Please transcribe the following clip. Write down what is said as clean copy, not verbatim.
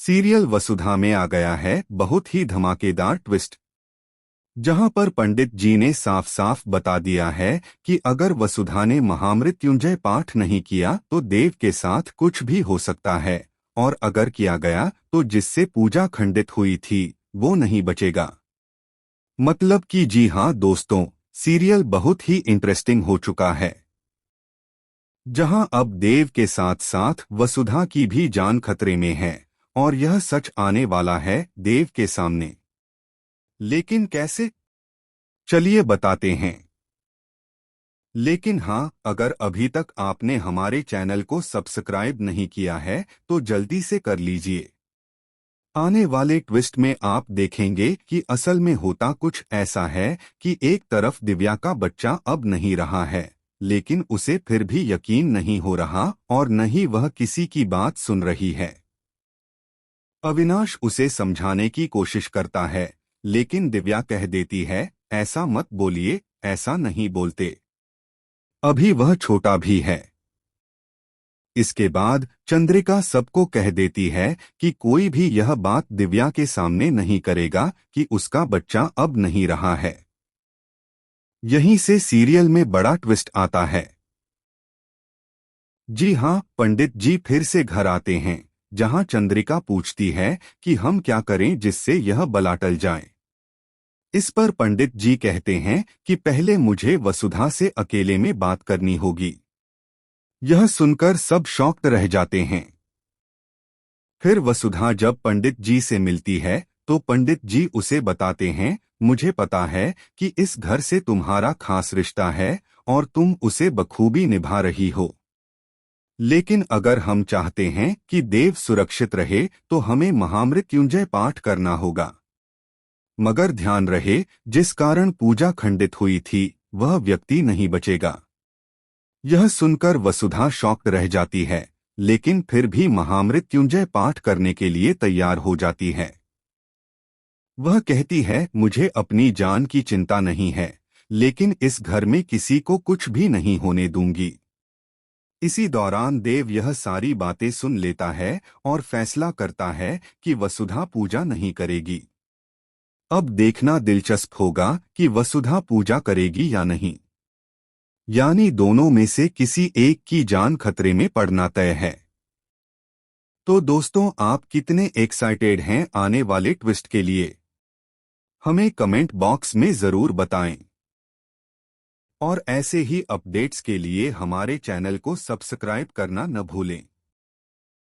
Serial वसुधा में आ गया है बहुत ही धमाकेदार ट्विस्ट, जहां पर पंडित जी ने साफ साफ बता दिया है कि अगर वसुधा ने महामृत्युंजय पाठ नहीं किया तो देव के साथ कुछ भी हो सकता है, और अगर किया गया तो जिससे पूजा खंडित हुई थी वो नहीं बचेगा। मतलब कि जी हाँ दोस्तों, सीरियल बहुत ही इंटरेस्टिंग हो चुका है, जहां अब देव के साथ साथ वसुधा की भी जान खतरे में है, और यह सच आने वाला है देव के सामने। लेकिन कैसे, चलिए बताते हैं। लेकिन हाँ, अगर अभी तक आपने हमारे चैनल को सब्सक्राइब नहीं किया है तो जल्दी से कर लीजिए। आने वाले ट्विस्ट में आप देखेंगे कि असल में होता कुछ ऐसा है कि एक तरफ दिव्या का बच्चा अब नहीं रहा है, लेकिन उसे फिर भी यकीन नहीं हो रहा और न ही वह किसी की बात सुन रही है। अविनाश उसे समझाने की कोशिश करता है, लेकिन दिव्या कह देती है, ऐसा मत बोलिए, ऐसा नहीं बोलते, अभी वह छोटा भी है। इसके बाद चंद्रिका सबको कह देती है कि कोई भी यह बात दिव्या के सामने नहीं करेगा कि उसका बच्चा अब नहीं रहा है। यहीं से सीरियल में बड़ा ट्विस्ट आता है। जी हाँ, पंडित जी फिर से घर आते हैं, जहां चंद्रिका पूछती है कि हम क्या करें जिससे यह बला टल जाए। इस पर पंडित जी कहते हैं कि पहले मुझे वसुधा से अकेले में बात करनी होगी। यह सुनकर सब शॉक्ड रह जाते हैं। फिर वसुधा जब पंडित जी से मिलती है तो पंडित जी उसे बताते हैं, मुझे पता है कि इस घर से तुम्हारा खास रिश्ता है और तुम उसे बखूबी निभा रही हो, लेकिन अगर हम चाहते हैं कि देव सुरक्षित रहे तो हमें महामृत्युंजय पाठ करना होगा। मगर ध्यान रहे, जिस कारण पूजा खंडित हुई थी वह व्यक्ति नहीं बचेगा। यह सुनकर वसुधा शॉक्ड रह जाती है, लेकिन फिर भी महामृत्युंजय पाठ करने के लिए तैयार हो जाती है। वह कहती है, मुझे अपनी जान की चिंता नहीं है, लेकिन इस घर में किसी को कुछ भी नहीं होने दूंगी। इसी दौरान देव यह सारी बातें सुन लेता है और फैसला करता है कि वसुधा पूजा नहीं करेगी। अब देखना दिलचस्प होगा कि वसुधा पूजा करेगी या नहीं, यानी दोनों में से किसी एक की जान खतरे में पड़ना तय है। तो दोस्तों, आप कितने एक्साइटेड हैं आने वाले ट्विस्ट के लिए? हमें कमेंट बॉक्स में जरूर बताएं। और ऐसे ही अपडेट्स के लिए हमारे चैनल को सब्सक्राइब करना न भूलें।